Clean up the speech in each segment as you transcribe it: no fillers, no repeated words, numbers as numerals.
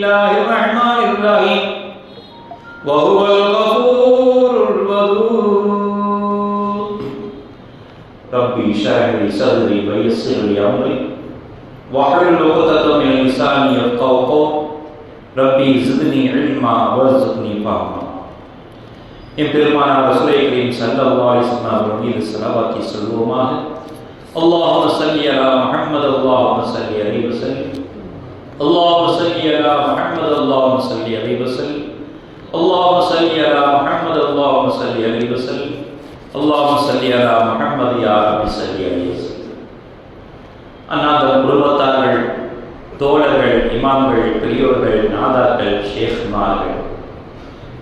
பிஸ்மில்லாஹிர் ரஹ்மானிர் ரஹீம் வஹுவல் கஃபூருல் வதூத் ரப்பி ஷ்ரஹ் லி ஸத்ரி வ யஸ்ஸிர் லி அம்ரி வஹ்லுல் உக்ததம் மின் லிசானி யஃகஹு கௌலி ரப்பி ஸித்னி இல்மா வர்ஸுக்னி ஃபஹ்மா. எம்பெருமானார் ரசூலே கரீம் ஸல்லல்லாஹு அலைஹி வஸல்லம் அவர்கள் மீது ஸலவாத் சொல்லுவோமாக. اللهم صل على محمد اللهم صل عليه وسلم اللهم صل على محمد اللهم صل عليه وسلم اللهم صل على محمد اللهم صل عليه وسلم اللهم صل على محمد يا رب صل عليه وسلم. அன்னாதம் குடும்பத்தார்கள், தோழர்கள், இமாம்கள், பெரியோர்கள், நாதாக்கள், ஷேக்மார்கள்,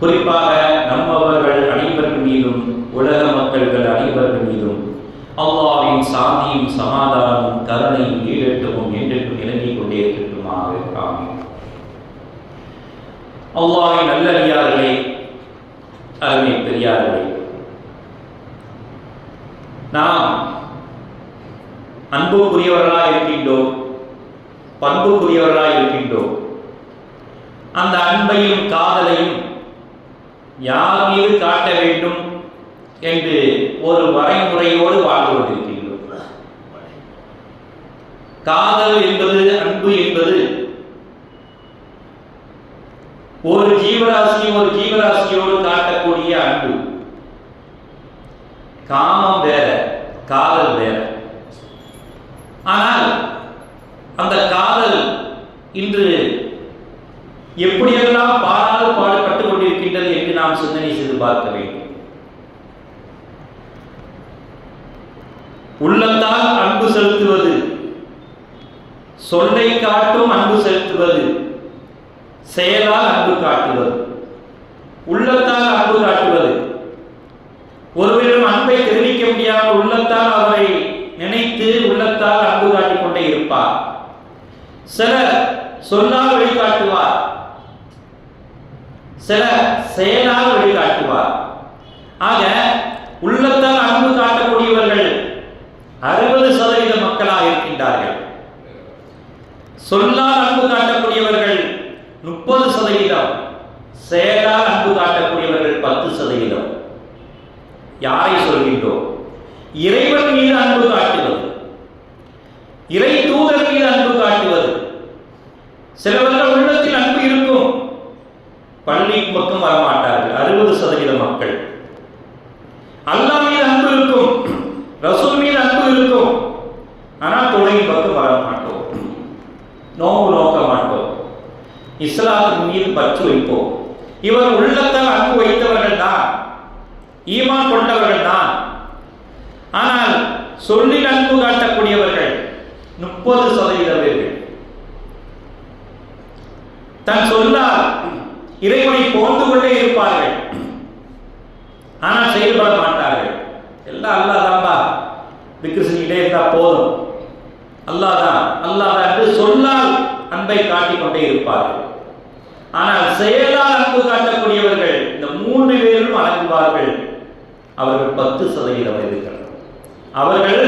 குறிப்பாக நம்மவர்கள் அனைவர்கள் மீதும் உலக மக்கள்கள் அனைவர்கள் மீதும் அல்லாஹ்வின் சாந்தியும் சமாதானமும் கருணையும் ஈடேற்றமும் என்றென்றும் இறங்கிக் கொண்டே இருக்கட்டுமாக. ஆமீன். அல்லாஹ்வின் நல்லடியார்களே, அருமை பெரியார்களே, நாம் அன்புக்குரியவர்களாக இருக்கின்றோம், பண்புக்குரியவர்களாக இருக்கின்றோம். அந்த அன்பையும் காதலையும் யார் மீது காட்ட வேண்டும் என்று ஒரு வரைமுறையோடு வாழ்ந்து கொண்டிருக்கின்றோம். காதல் என்பது, அன்பு என்பது ஒரு ஜீவராசியோடு காட்டக்கூடிய அன்பு. காமம் வேற, காதல் வேற. ஆனால் அந்த காதல் இன்று எப்படியெல்லாம் பாடுபட்டுக் கொண்டிருக்கின்றது என்று நாம் சிந்தனை செய்து பார்க்க வேண்டும். உள்ளத்தால் அன்பு செலுத்துவது, சொல்லை காட்டும் அன்பு செலுத்துவது, செயலால் அன்பு காட்டுவது. உள்ளத்தால் அன்பு காட்டுவது, ஒருவரிடம் அன்பை தெரிவிக்க முடியாமல் உள்ளத்தால் அவரை நினைத்து உள்ளத்தால் அன்பு காட்டிக் கொண்டே இருப்பார். சிலர் சொல்லால் வெளிக்காட்டுவார், சிலர் செயலால் வெளிக்காட்டுவார். ஆக உள்ளத்தால் அன்பு காட்டக்கூடியவர்கள் 60% மக்களாக இருக்கின்றார்கள். சொல்லால் அன்பு காட்டக்கூடியவர்கள் 30%, செயலால் அன்பு காட்டக்கூடியவர்கள் 10%. யாரை சொல்கின்றோம்? இறைவன் மீது அன்பு காட்டுவது, இறை தூதர் மீது அன்பு காட்டுவது. சிலவர்கள் உள்ளத்தில் அன்பு இருக்கும், பள்ளி பக்கம் வரமாட்டார்கள். 60% மக்கள். அல்லாஹ் மீது அன்பு இருக்கும், ரசூல் மீது அன்பு இருக்கும், ஆனால் தொழுகையின் பக்கம் வர மாட்டோம், நோன்பு நோக்க மாட்டோம், இஸ்லாத்தின் மீது பற்று வைப்போம். இவர் உள்ளத்தால் அன்பு வைத்தவர்கள் தான், ஈமான் கொண்டவர்கள் தான். ஆனால் சொல்லில் அன்பு காட்டக்கூடியவர்கள் 30% பேர்கள். தன் சொல்லால் இறைவனை போன்று கொண்டே இருப்பார்கள், ஆனால் செயல்பட மாட்டார்கள். எல்லாம் அல்லாஹ் தான்பா, திக்ர் செஞ்சுட்டே இருந்தா போதும், அல்லாஹ் தான் என்று சொல்லால் அன்பை காட்டிக் கொண்டே இருப்பார்கள். ஆனால் செயலால் அன்பு காட்டக்கூடியவர்கள் இந்த 3 பேரும் அடங்குவார்கள். அவர்கள் 10% இருக்கிறார்கள். அவர்கள்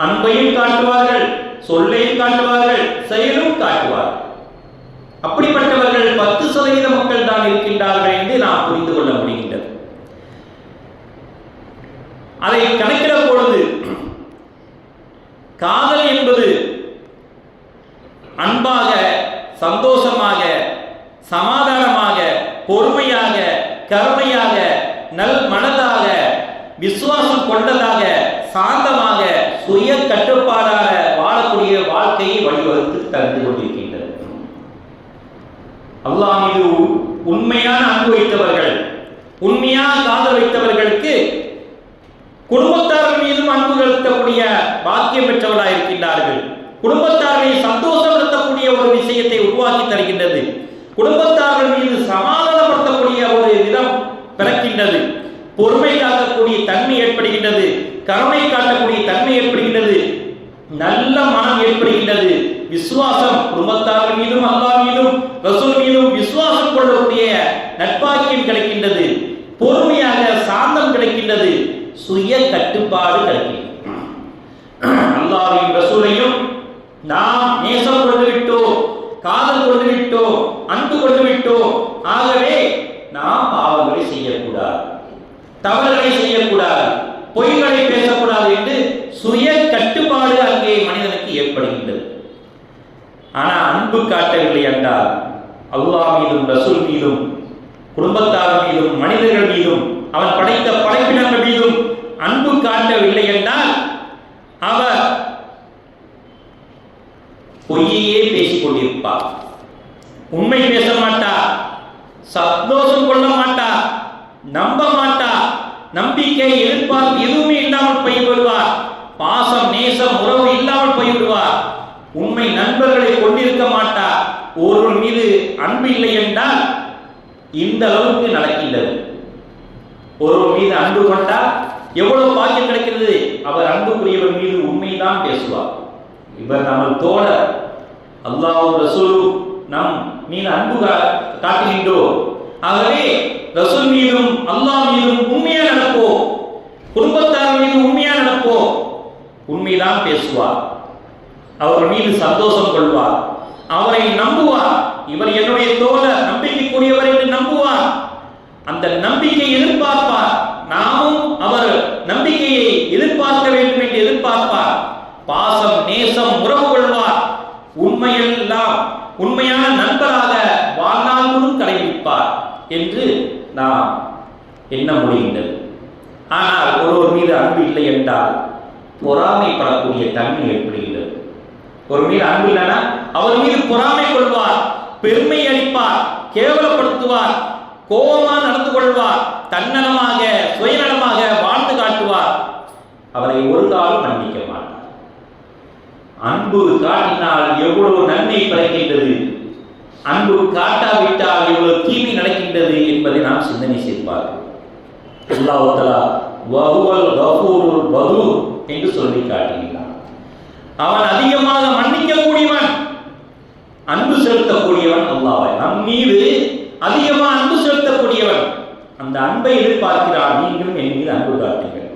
அன்பையும் காட்டுவார்கள், சொல்லையும் காட்டுவார்கள், செயலும் காட்டுவார்கள். அப்படிப்பட்டவர்கள் 10% மக்கள் தான் இருக்கின்றார்கள் என்று நாம் புரிந்து கொள்ள முடிகின்றது. அதை கணக்கிட பொழுது காதல் என்பது அன்பாக, சந்தோஷமாக, சமாதானமாக, பொறுமையாக, கருணையாக, நல் மனதாக, விசுவாசம் கொண்டதாக, சாந்தமாக, சுய கட்டுப்பாடாக வாழக்கூடிய வாழ்க்கையை வழிவகுத்து தந்து கொண்டிருக்கின்றது. அல்லாஹ் மீது உண்மையான அன்பு வைத்தவர்கள், உண்மையான காதல் வைத்தவர்களுக்கு குடும்பத்தார்கள் மீதும் அன்பு செலுத்தக்கூடிய பாக்கியம் பெற்றவர்களாக இருக்கின்றார்கள். குடும்பத்தார்களை சந்தோஷப்படுத்தக்கூடிய ஒரு விஷயத்தை உருவாக்கி தருகின்றது. குடும்பத்தார்கள் மீது சமாதானப்படுத்தக்கூடிய ஒரு விதம் பிறக்கின்றது. பொறுமை காக்கக்கூடிய தன்மை ஏற்படுகின்றது, கருணை காட்டக்கூடிய தன்மை ஏற்படுகின்றது, நல்ல மனம் ஏற்படுகின்றது. விசுவாசம், குடும்பத்தார்கள் மீதும் அல்லாஹ் மீதும் ரசூல் மீதும் விசுவாசம் கொள்ளக்கூடிய நட்பாக்கியம் கிடைக்கின்றது. பொறுமையாக சாந்தம் கிடைக்கின்றது, சுய கட்டுப்பாடு கிடைக்கின்றது. அல்லாஹ்வையும் ரசூலையும் நாம் நேசம் கொண்டு விட்டோம், காதல் கொண்டு விட்டோம், அன்பு கொண்டு விட்டோம். ஆகவே நாம் பாவங்களை செய்யக்கூடாது, தவறுகளை செய்யக்கூடாது, பொய்களை பேசக்கூடாது என்று சுய கட்டுப்பாடு அங்கே மனிதனுக்கு ஏற்படுகின்றது. ஆனால் அன்பு காட்டவில்லை என்றால் அல்லாஹ் மீதும் ரசூல் மீதும் குடும்பத்தார் மீதும் மனிதர்கள் மீதும் அவன் படைத்த படைப்பினர்கள் மீதும் அன்பு காட்டவில்லை என்றால் அவர் பொய்யே பேசிக் கொண்டிருப்பார், உண்மை பேச மாட்டார், சந்தோஷம் கொள்ள மாட்டார், நம்ப மாட்டார், நம்பிக்கை எதிர்பார்ப்பு எதுவுமே இல்லாமல் போய்விடுவார், பாசம் நேசம் உறவு இல்லாமல் போய்விடுவார், உண்மை நண்பர்களை கொண்டிருக்க மாட்டார். ஒருவர் மீது அன்பு இல்லை என்றால் இந்த அளவுக்கு நடக்கின்றது. ஒருவர் மீது அன்பு கொண்டால் எவ்வளவு பாக்கியம் கிடைக்கிறது. அவர் அன்புக்குரியவர் மீது உண்மைதான் பேசுவார். இவர் நம்ம தோழர், அல்லாஹ் ரசூலும் நம் மீது அன்பு காட்டுகின்றோம். ஆகவே ரசூல் மீதும் அல்லாஹ் மீதும் உண்மையா நடப்போம், குடும்பத்தார் மீது உண்மையா நடப்போம், உண்மைதான் பேசுவார், அவர் மீது சந்தோஷம் கொள்வார், அவரை நம்புவார். இவர் என்னுடைய தோழர், நம்பிக்கைக்குரியவர் என்று நம்புவார். அந்த நம்பிக்கை எதிர்பார்ப்பார். நாமும் அவர் நம்பிக்கையை எதிர்பார்க்க வேண்டும் என்று எதிர்பார்ப்பார். பாசம் நேசம் உறவு கொள்வார். உண்மையெல்லாம் உண்மையான நண்பராக வாழ்நாள் முழுவதும் கடைபிடிப்பார் என்று நாம் எண்ண முடிகின்றது. ஆனால் ஒருவர் மீது அன்பு இல்லை என்றால் பொறாமைப்படக்கூடிய தன்மை ஏற்படுகின்றது. ஒரு மீது அன்பு இல்லைனா அவர் மீது பொறாமை கொள்வார், பெருமை அளிப்பார், கேவலப்படுத்துவார், கோபமாக நடந்து கொள்வார், தன்னலமாக சுயநலமாக வாழ்ந்து காட்டுவார். அவரை ஒரு காலம் மன்னிக்க மாட்டார். அன்பு காட்டினால் எவ்வளவு நன்மை கிடைக்கின்றது, அன்பு காட்டாவிட்டால் எவ்வளவு தீமை நடக்கின்றது என்பதை நாம் சிந்தனை செய்வார்கள். அல்லாஹ் தஆலா வஹுவல் கஃபூருல் வதூர் என்று சொல்லி காட்டுகிறார். அவன் அதிகமாக மன்னிக்கக்கூடியவன், அன்பு செலுத்தக்கூடியவன். அல்லாஹ் நம் மீது அதிகமாக அன்பு செலுத்தக்கூடியவன். அந்த அன்பை எதிர்பார்க்கிறார். நீங்களும் என் மீது அன்பு காட்டுங்கள்.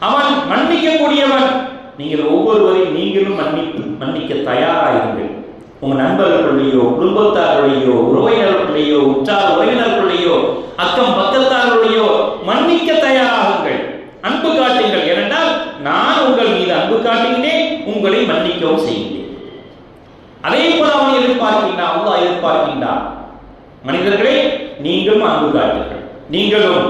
அவன் மன்னிக்கக்கூடியவன். நீங்கள் ஒவ்வொருவரையும் நீங்களும் மன்னிக்க தயாராகுங்கள். உங்கள் நண்பர்களுடையோ குடும்பத்தாருடையோ உறவினர்களுடையோ உற்றார் உறவினர்களுடையோ அக்கம் பக்கத்தாருடையோ மன்னிக்க தயாராகுங்கள், அன்பு காட்டுங்கள். ஏனென்றால் நான் உங்கள் மீது அன்பு காட்டுகிறேன், உங்களை மன்னிக்கவும் செய்கிறேன். அதே போல அவன் எதிர்பார்க்கின்றான், அல்லாஹ் எதிர்பார்க்கின்றான். மனிதர்களே, நீங்களும் அன்பு காட்டுங்கள், நீங்களும்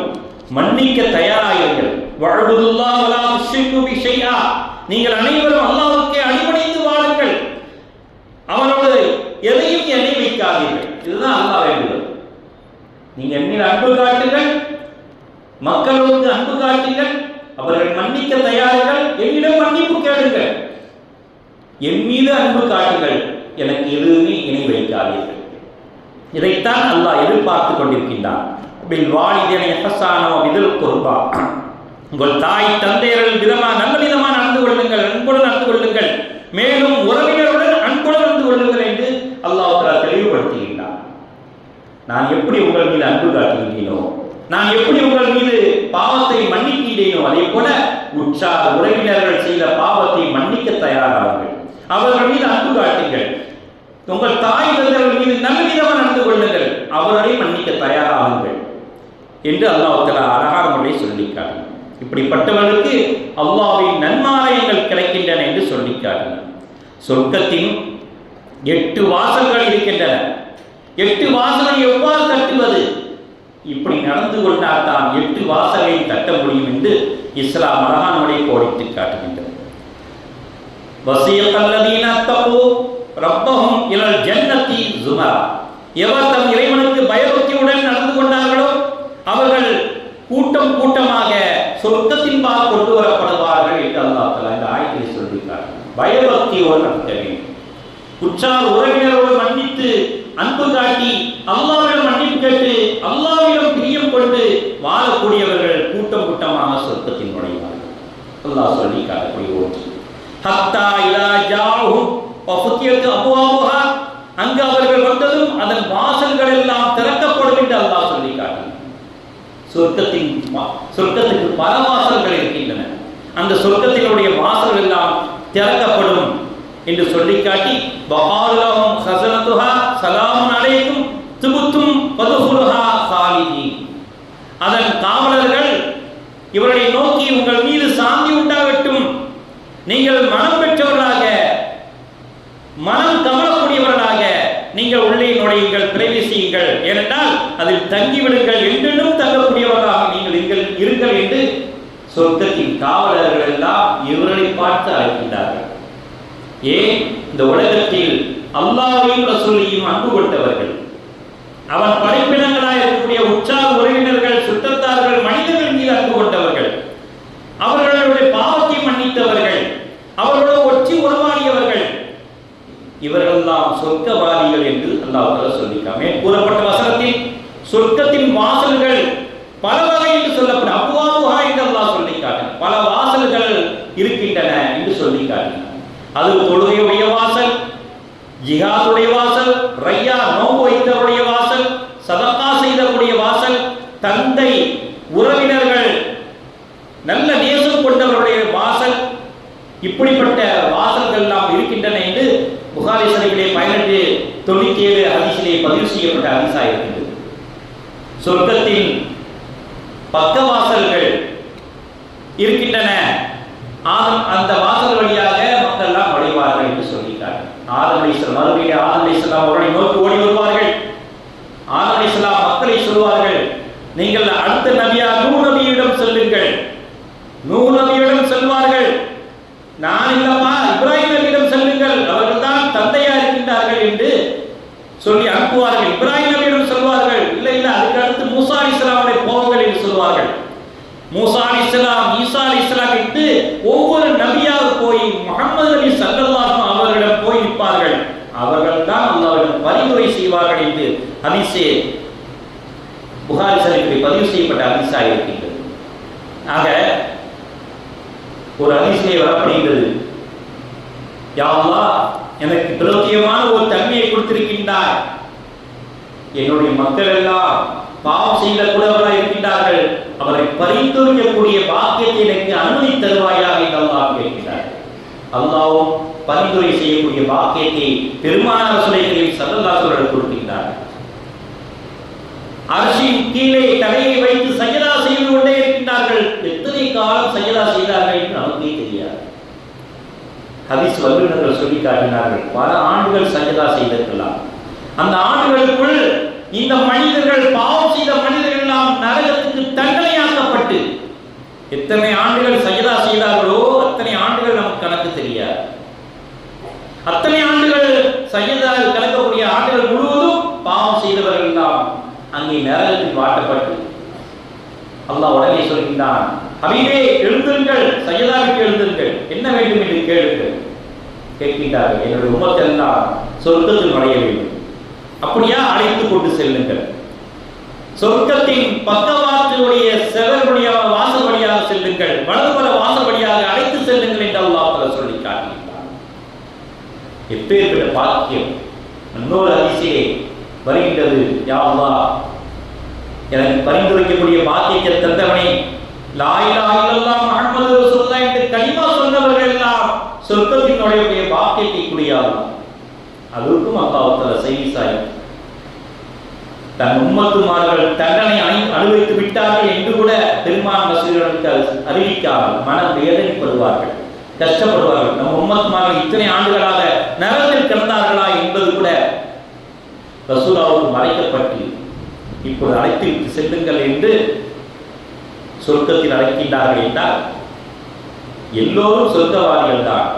மன்னிக்க தயாராகுங்கள். வஅபுதுல்லாஹ் வலா துஷ்ரிகு பி ஷைஆ. நீங்கள் அனைவரும் அல்லாஹ்வுக்கே அடிபணிந்து வாழுங்கள், அவனோடு எதையும் எண்ணி வைக்காதீர்கள். இதுதான் அல்லாஹ் வேண்டுதல். நீங்க என் மீது அன்பு காட்டுங்கள், மக்களுக்கு அன்பு காட்டுங்கள், அவர்கள் மன்னிக்க தயார்கள், என்னிடம் மன்னிப்பு கேளுங்கள். என் மீது அன்பு காட்டுங்கள், எனக்கு எதுவுமே இணை வைக்காதீர்கள். இதைத்தான் அல்லாஹ் எதிர்பார்த்து கொண்டிருக்கின்றான். பில் வாலிதைனி இஹ்சானா பில் குர்பா. உங்கள் தாய் தந்தையர்கள் நல்ல விதமாக நடந்து கொள்ளுங்கள், அன்புடன் நடந்து கொள்ளுங்கள், மேலும் உறவினருடன் அன்புடன் நடந்து கொள்ளுங்கள் என்று அல்லாஹ் தஆலா தெளிவுபடுத்துகின்றான். நான் எப்படி உங்கள் மீது அன்பு காட்டுகின்றேனோ, நான் எப்படி உங்கள் மீது பாவத்தை மன்னிக்கின்றேனோ, அதே போல உற்றார் உறவினர்கள் செய்த பாவத்தை மன்னிக்க தயாராகுங்கள், அவர்கள் மீது அன்பு காட்டுங்கள். உங்கள் தாய் தந்தையர்கள் மீது நல்ல விதமாக நடந்து கொள்ளுங்கள், அவர்களை மன்னிக்க தயாராகுங்கள் என்று அல்லாஹ் தஆலா அழகான முறையை சொல்லிக்காட்டினார். இப்படிப்பட்டவர்களுக்கு அல்லாஹ்வின் நன்மாராயங்கள் கிடைக்கின்றன என்று சொல்லிக்காட்டினார். சொர்க்கத்தின் 8 வாசல்கள் இருக்கின்றன. 8 வாசலை எவ்வாறு தட்டுவது? இப்படி நடந்து கொண்டால் தான் 8 வாசலை தட்ட முடியும் என்று இஸ்லாம் அழகான முறையை கோடிட்டு காட்டுகின்றது. வஸீகல்லதீன தகு ரப்பஹும் இலல் ஜன்னதி ஸுமரா. எவர் தம் இறைவனுக்கு பயபக்தியுடன் நடந்து கொண்டார்களோ அவர்கள் கூட்டம் கூட்டமாக சொர்க்கத்தின் பால் கொண்டு வரப்படுவார்கள் என்று அல்லாஹ் தஆலா இந்த ஆயத்தில் சொல்லியிருக்கிறார். பயபக்தியோடு நடக்க வேண்டும். உற்றார் உறவினரோடு மன்னித்து அன்பு காட்டி அல்லாஹ்விடம் மன்னிப்பு கேட்டு அல்லாஹ்விடம் பிரியம் கொண்டு வாழக்கூடியவர்கள் கூட்டம் கூட்டமாக சொர்க்கத்தில் நுழைவார்கள். அல்லாஹ் சொல்லி காட்டக்கூடிய ஒன்று. ஹத்தா இலா ஜாஹும் வஃதியத் அபுவாபுஹா. அங்கு அவர்கள் வந்ததும் அதன் வாசல்கள் எல்லாம் திறக்கப்படும் என்று அல்லாஹ் சொல்லி காட்டினார். சொர்க்கத்துக்கு பல வாசல்கள் இருக்கின்றன. அந்த சொர்க்கத்தினுடைய வாசல்கள் எல்லாம் திறக்கப்படும் என்று சொல்லி காட்டி வகாலஹும் ஹஸனத்துஹா சலாமுன் அலைக்கும் திபுத்தும் பதுஹுலுஹா காலிதீன். அதன் காவலர்கள் இவர்களை நோக்கி உங்கள் மீது சாந்தி உண்டாகட்டும், நீங்கள் மனம் பெற்றவர்களாக, மனம் கவரக்கூடியவர்களாக நீங்கள் உள்ளே நுழையுங்கள், பிரவேசியுங்கள், ஏனென்றால் அதில் தங்கிவிடுங்கள், என்றென்றும் தங்கக்கூடியவர்களாக நீங்கள் இருங்கள் என்று சொர்க்கத்தின் காவலர்கள் எல்லாம் இவர்களை பார்த்து அழைக்கின்றார்கள். ஏன்? இந்த உலகத்தில் அல்லாஹ்வையும் ரசூலையும் அன்பு கொண்டவர்கள், அவன் படைப்பினங்களாக இருக்கக்கூடிய உற்சாக உறவினர்கள், சுற்றத்தார்கள், மனிதர்கள் மீது அன்பு கொண்டவர்கள், அவர்களுடைய பாவத்தை மன்னித்தவர்கள், அவர்களோடு ஒற்றி உறவாடியவர்கள், இவர்களெல்லாம் சொர்க்கவாதிகள் என்று அல்லாஹ் சொல்லிக்காமே. கூறப்பட்ட வசனத்தில் சொர்க்கத்தின் வாசல்கள் பல வகை என்று சொல்லப்படும். அபுவாபுஹா என்று அல்லாஹ் சொல்லிக்காட்டினார். பல வாசல்கள் இருக்கின்றன என்று சொல்லிக்காட்டினார். அது தொழுகையுடைய வாசல், ஜிஹாதுடைய வாசல், ரையா நோன்பு வைத்தவருடைய வாசல், சதகா செய்தவருடைய வாசல், தந்தை உறவினர்கள் நல்ல நேசம் கொண்டவருடைய வாசல், இப்படிப்பட்ட வாசல்கள் எல்லாம் இருக்கின்றன என்று புகாரி ஷரீஃபிலே 1897 ஹதீஸிலே பதிவு செய்யப்பட்ட ஹதீஸா இருக்கின்றது. சொர்க்கத்தின் பக்க வாசல்கள் இருக்கின்றன. அந்த வாசல் வழியாக மக்கள் எல்லாம் நுழைவார்கள் என்று சொல்லிட்டார். ஆதம் அலைஹிஸ்ஸலாம் மறுபடியும் ஆதம் அலைஹிஸ்ஸலாம் அவர்களை நோக்கி ஓடி வருவார்கள். ஆதம் அலைஹிஸ்ஸலாம் மக்களை சொல்வார்கள், நீங்கள் அடுத்த நபியா நூஹ் நபியிடம் செல்லுங்கள். நூஹ் நபியிடம் செல்வார்கள், நான் இல்லப்பா இப்ராஹிம் நபியிடம் செல்லுங்கள், அவர்கள் தான் தந்தையா இருக்கின்றார்கள் என்று சொல்லி அனுப்புவார்கள். இப்ராஹிம் நபியிடம் சொல்வார்கள், இல்லை இல்லை அதுக்கு அடுத்து மூசா அலைஹிஸ்ஸலாமுடைய போங்கள் என்று சொல்வார்கள். மூசா அலைஹிஸ்ஸலாம், ஈசா அலைஹிஸ்ஸலாம் என்று ஒவ்வொரு நபியாக போய் முஹம்மது நபி ஸல்லல்லாஹு அலைஹி அவர்களிடம் போய் நிற்பார்கள். அவர்கள் தான் அல்லாஹ்விடம் பரிந்துரை செய்வார்கள் என்று ஹதீஸே புகாரி ஷரீஃபில் பதிவு செய்யப்பட்ட ஹதீஸா இருக்கின்றது. ஆக ஒரு ஹதீஸிலே வரப்படுகிறது, யா அல்லாஹ் எனக்கு பிரத்யேகமான ஒரு தன்மையை கொடுத்திருக்கின்றார், என்னுடைய மக்கள் எல்லாம் பாவம் செய்த கூடவர்களாக இருக்கின்றார்கள், அவரை பரிந்துரைக்கக்கூடிய பாக்கியத்தை எனக்கு அனுமதி தருவாயாக என்று அல்லாஹ் கேட்கிறார். அல்லாஹ்வும் பரிந்துரை செய்யக்கூடிய பாக்கியத்தை பெருமானார் ஸல்லல்லாஹு ஸல்லல்லாஹு அலைஹி கொடுக்கின்றார். அர்ஷின் கீழே தலையை வைத்து சஜதா செய்து கொண்டே இருக்கின்றார்கள். எத்தனை காலம் சஜதா செய்தார்கள் என்று நமக்கே தெரியாது. ஹதீஸ் வல்லுநர்கள் சொல்லி காட்டினார்கள், பல ஆண்டுகள் சஜதா செய்திருக்கலாம். அந்த ஆண்டுகளுக்குள் இந்த மனிதர்கள், பாவம் செய்த மனிதர்கள் எல்லாம் நரகத்துக்கு தண்டனையாக்கப்பட்டு எத்தனை ஆண்டுகள் சஜதா செய்தார்களோ அத்தனை ஆண்டுகள் நமக்கு கணக்கு தெரியாது. அத்தனை ஆண்டுகள் சஜதா கலக்கக்கூடிய ஆண்டுகள் முழுவதும் பாவம் செய்தவர்கள் எல்லாம் அங்கே நரகத்தில் வாட்டப்பட்டு அல்லாஹ் உடனே சொல்கின்றான், ஹபீபே எழுந்துங்கள், சஜதாவுக்கு எழுந்துங்கள், என்ன வேண்டும் என்று கேளுங்கள். கேட்கின்றார்கள், என்னுடைய உம்மத்தெல்லாம் சொர்க்கத்தில் நுழைய வேண்டும். அப்படியா? அழைத்துக் கொண்டு செல்லுங்கள். சொர்க்கத்தின் பக்கவாட்டினுடைய செவர் வழியாக, வாசல் வழியாக செல்லுங்கள், வலதுபுற வாசல் வழியாக அழைத்து செல்லுங்கள் என்று அல்லாஹ் சொல்லி காட்டுகின்றார். எப்பேற்பட்ட பாக்கியம்! இன்னொரு ஹதீஸிலே வருகின்றது, யா அல்லாஹ் எனக்கு பரிந்துரைக்கக்கூடிய பாக்கியத்தை தந்தவனே, லா இலாஹ இல்லல்லாஹ் முஹம்மது ரசூலுல்லாஹ் என்று கலிமா சொன்னவர்கள் எல்லாம் சொர்க்கத்தின் நுழையக்கூடிய பாக்கியத்தை கூடியாகும். அதற்கும் அல்லாஹ் தஆலா செய்திசாய் தன் உம்மத்துமார்கள் தண்டனை அனுபவித்து விட்டார்கள் என்று கூட பெருமான் ரசூலுக்கு அறிவிக்காமல் மனம் வேதனைப்படுவார்கள், கஷ்டப்படுவார்கள். நம் உம்மத்துமார்கள் இத்தனை ஆண்டுகளாக நரகத்தில் கிடந்தார்களா என்பது கூட ரசூலுக்கு மறைக்கப்பட்டு இப்போது அழைத்து விட்டு செல்லுங்கள் என்று சொர்க்கத்தில் அழைக்கின்றார்கள் என்றால் எல்லோரும் சொர்க்கவாதிகள் தான்.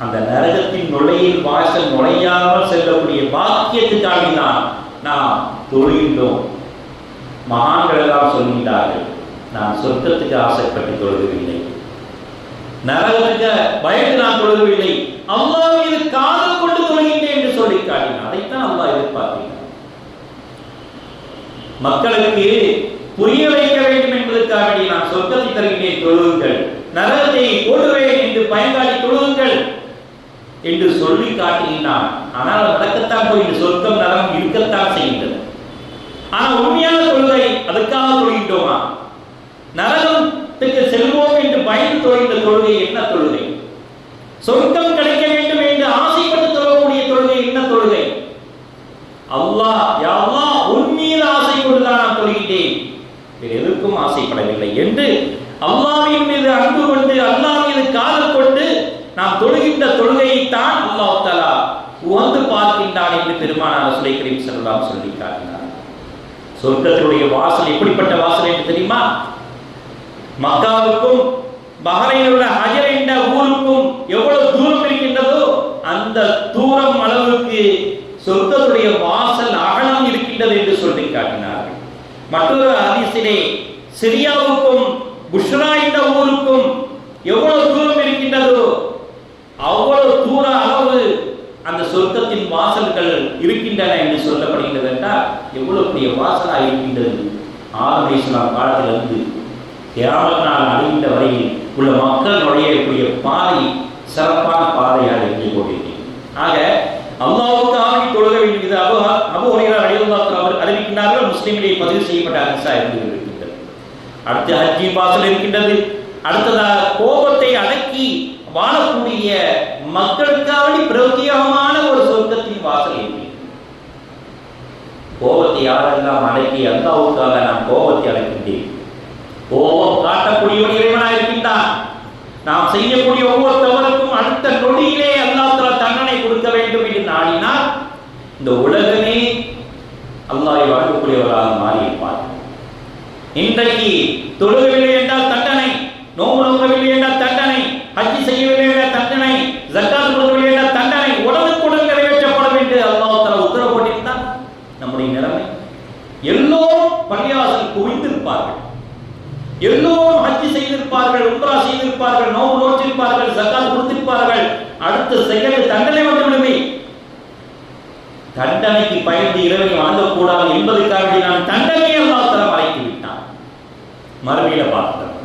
அந்த நரகத்தின் நுழையில் வாசல் நுழையாமல் செல்லக்கூடிய பாக்கியத்துக்காக தான் நாம் தொழுகின்றோம். மகான்கள் எல்லாம் சொல்கின்றார்கள், நான் சொர்க்கத்துக்கு ஆசைப்பட்டு தொழுகவில்லை, நரகத்துக்கு பயந்து நான் தொழுகவில்லை, அல்லாஹ் மீது காதல் கொண்டு தொழுகின்றேன் என்று சொல்லி காட்டினார். அதைத்தான் அல்லாஹ் எதிர்பார்க்கிறார். மக்களுக்கு புரிய வைக்க வேண்டும் என்பதற்காக நான் சொர்க்கத்தை தருகின்றேன், தொழுகுங்கள், நரகத்தை போடுவேன் என்று பயங்காட்டி தொழுகுங்கள் என்று சொல்லி காட்டுகின்றான். ஆனால் நடக்கத்தான் போய் சொர்க்கம் நரகம் இருக்கத்தான் செய்கின்றது. ஆனால் உண்மையான தொழுகை அதுக்காக தொழுகின்றோமா? நரகத்துக்கு செல்வோம் என்று பயந்து தொழுகின்ற தொழுகை என்ன தொழுகை? சொர்க்கம் கிடைக்க வேண்டும் என்று ஆசைப்பட்டு தொழக்கூடிய தொழுகை என்ன தொழுகை? அல்லாஹ் யா அல்லாஹ் உன் மீது ஆசை கொண்டுதான் நான் தொழுகிட்டேன், வேறு எதற்கும் ஆசைப்படவில்லை என்று அல்லாஹ்வின் மீது அன்பு கொண்டு அல்லாஹ் மீது காதல் கொண்டு நாம் தொழுகின்ற தொழுகையைத்தான் அல்லாஹ் தஆலா உகந்து பார்க்கின்றான் என்று பெருமானார் ரசூலை கரீம் ஸல்லல்லாஹு அலைஹி வஸல்லம் சொல்லி காட்டினார். சொர்க்கத்தினுடைய வாசல் எப்படிப்பட்ட வாசல் என்று தெரியுமா? மக்காவுக்கும் பஹ்ரைனில் உள்ள ஹஜர் என்ற ஊருக்கும் எவ்வளவு தூரம் இருக்கின்றதோ அந்த தூரம் அளவுக்கு சொர்க்கத்துடைய வாசல் அகலம் இருக்கின்றது என்று சொல்லி காட்டினார்கள். மற்றொரு ஹதீஸிலே சிரியாவுக்கும் புஷ்ரா என்ற ஊருக்கும் எவ்வளவு தூரம் இருக்கின்றதோ அவ்வளவு தூர அளவு அந்த சொர்க்கத்தின் வாசல்கள் இருக்கின்றன என்று சொல்லப்படுகின்றது என்றால் எவ்வளவு பெரிய வாசலாக இருக்கின்றது. ஆதம் அலைஹிஸ்ஸலாம் காலத்திலிருந்து கியாமத் நாள் அடைகின்ற வரையில் உள்ள மக்கள் நுழையக்கூடிய பாதை சிறப்பான பாதையாக இருந்து கொண்டிருக்கிறது. ஆக அல்லாஹ்வுக்காக தொழுக வேண்டியது அபூ ஹுரைரா ரலியல்லாஹு அன்ஹு அவர் அறிவிக்கின்றார்கள். முஸ்லிமிலே பதிவு செய்யப்பட்ட ஹதீஸாக இருக்கின்றது. அடுத்து ஹஜ்ஜின் வாசல் இருக்கின்றது. அடுத்ததாக கோபத்தை அடக்கி வாழக்கூடிய மக்களுக்காக பிரத்யேகமான ஒரு சொர்க்கத்தின் வாசல் இருக்கிறது. கோபத்தை யாரெல்லாம் அடக்கி அல்லாஹ்வுக்காக நாம் கோபத்தை அடக்கின்றேன். கோபம் காட்டக்கூடியவன் இறைவனாக இருக்கின்றான். நாம் செய்யக்கூடிய ஒவ்வொரு தவறுக்கும் அடுத்த நொடியிலே அல்லாஹ் தஆலா தண்டனை கொடுக்க வேண்டும் என்று நாடினால் இந்த உலகமே அல்லாஹ்வை வணங்கக்கூடியவராக மாறி இருப்பார். இன்றைக்கு தொழுகவில்லை என்றால் தண்டனை, நோன்பு நோக்கவில்லை என்றால் தண்டனை, ஹஜ் செய்யவில்லை என்றால் தண்டனை, ஜக்காத் கொடுக்கவில்லை என்றால் தண்டனை, உடனுக்குடன் நிறைவேற்றப்படும் என்று அல்லாஹ் தஆலா உத்தரவு போட்டிருந்தால் நம்முடைய நிலைமை எல்லோரும் பள்ளிவாசல் குவிந்திருப்பார்கள், எல்லோரும் ஹஜ் செய்திருப்பார்கள், உம்ரா செய்திருப்பார்கள், நோன்பு நோற்றிருப்பார்கள், ஜக்காத் கொடுத்திருப்பார்கள். அடுத்த செயல் தண்டனை வந்துவிடுமே. தண்டனைக்கு பயந்து இறைவனை வணங்கக்கூடாது என்பதற்காக நான் தண்டனையை அல்லாஹ் தஆலா மறைத்து விட்டான். மறுமையில பார்க்கிறோம்,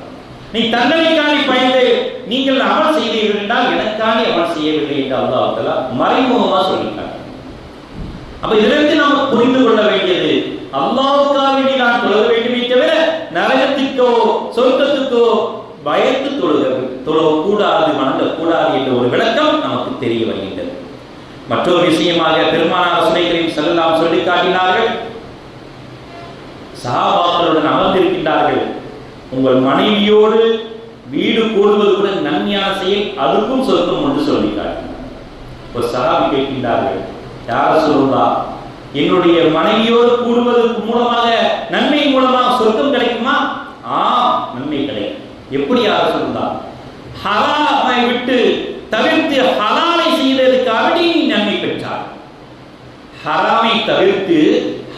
நீ தண்டனைக்காக பயந்து நீங்கள் அமல் செய்தீர்கள் என்றால் எனக்காக அமல் செய்யவில்லை என்று அல்லாஹ் தஆலா மறைமுகமா சொல்லிட்டார். அப்ப இதிலிருந்து நாம் புரிந்து கொள்ள வேண்டியது அல்லாஹ்வுக்காக வேண்டி நான் தொழ வேண்டுமே தவிர நரகத்திற்கோ சொர்க்கத்துக்கோ பயந்து தொழக்கூடாது, வணங்கக்கூடாது என்ற ஒரு விளக்கம் நமக்கு தெரிய வருகின்றது. மற்றொரு விஷயமாக பெருமானார் ரசூலை கரீம் ஸல்லல்லாஹு அலைஹி வஸல்லம் சொல்லி காட்டினார்கள். சஹாபாக்களுடன் அமர்ந்திருக்கின்றார்கள். உங்கள் மனைவியோடு வீடு கூடுவது கூட நன்மையான செயல், அதுக்கும் சொர்க்கம் என்று சொல்லி காட்டினார். ஒரு சஹாபி கேட்கின்றார்கள், யா ரசூலுல்லாஹ், என்னுடைய மனைவியோடு கூடுவதற்கு மூலமாக நன்மை மூலமாக சொர்க்கம் கிடைக்குமா? நன்மை கிடைக்கும். எப்படி யா ரசூலுல்லாஹ்? ஹராமை விட்டு தவிர்த்து ஹலாலை செய்ததற்காக நீ நன்மை பெற்றாய். ஹராமை தவிர்த்து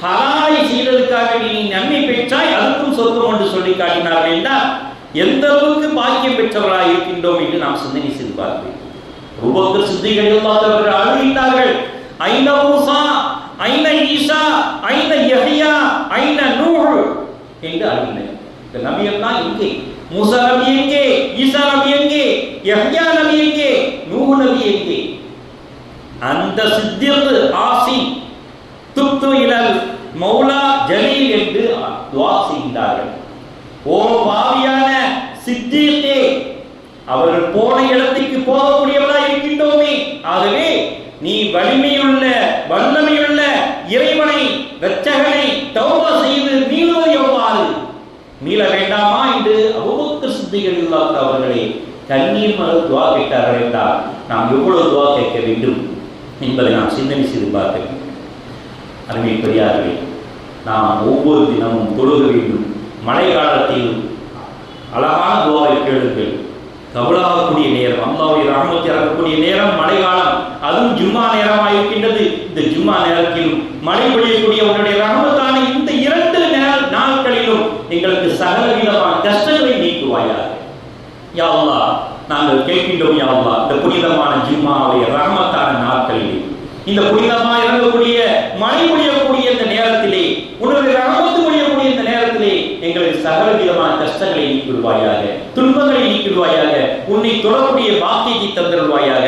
ஹலாலை செய்ததற்காக நீ நன்மை பெற்றாய், அதுக்கும் சொர்க்கம் என்று சொல்லி காட்டினார்கள் என்றால் எந்த அளவுக்கு பாக்கியம் பெற்றவர்களாக இருக்கின்றோம் என்று நாம் சிந்தனை செய்து பார்க்கிறோம். அபூபக்கர் சித்திக் ரலியல்லாஹு அவர்கள் அழுகின்றார்கள், ஐன மூசா, ஐன ஈசா, ஐன யஹ்யா, ஐன நூஹ் என்று அழுகினார். இந்த நபி எல்லாம் எங்கே? மூசா நபி எங்கே? ஈசா நபி எங்கே? யஹ்யா நபி எங்கே? நூஹ் நபி எங்கே? அந்த சித்திக் ஆசி துப்து இலல் மௌலா ஜலீல் என்று துஆ செய்கிறார்கள். ஓ பாவியான சித்திகே, அவர்கள் போன இடத்துக்கு போகக்கூடியவர்களாக இருக்கின்றோமே, ஆகவே நீ வலிமையுள்ள வல்லமையுள்ள இறைவனை இரட்சகனை தௌபா செய்து மீளுவது எவ்வாறு? மீள வேண்டாமா என்று அபூபக்கர் சித்திக் ரலியல்லாஹு அவர்களே கண்ணீர் மல்க துஆ கேட்டார்கள் என்றால் நாம் எவ்வளவு துஆ கேட்க வேண்டும் என்பதை நாம் சிந்தனை செய்து பார்க்க வேண்டும். அருமை பெரியார்களே, நாம் ஒவ்வொரு தினமும் தொழுக வேண்டும். மழை காலத்தில் அழகான துஆவை கேளுங்கள். கபூலாகக்கூடிய நேரம், அல்லாஹ்வுடைய ரஹ்மத் இறங்கக்கூடிய நேரம் மழை காலம், அதுவும் ஜும்மா நேரமாக இருக்கின்றது. இந்த ஜும்மா நேரத்தில் மழை பொழியக்கூடிய உன்னுடைய ரஹ்மத்தான இந்த 2 நாட்களிலும் எங்களுக்கு சகல விதமான கஷ்டங்களை நீக்குவாயாக. யா அல்லாஹ், நாங்கள் கேட்கின்றோம் யா அல்லாஹ், இந்த புனிதமான ஜும்மாவுடைய ரஹ்மத்தான நாட்களிலே, இந்த புனிதமாக இறங்கக்கூடிய மழை பொழியக்கூடிய இந்த நேரத்திலே, உன்னுடைய ரஹ்மத்து பொழியக்கூடிய இந்த நேரத்திலே எங்களுக்கு சகல விதமான கஷ்டங்களை நீக்கிடுவாயாக, துன்பங்களை நீக்கிடுவாயாக, உன்னை தொடரக்கூடிய பாக்கியத்தை தந்திருவாயாக.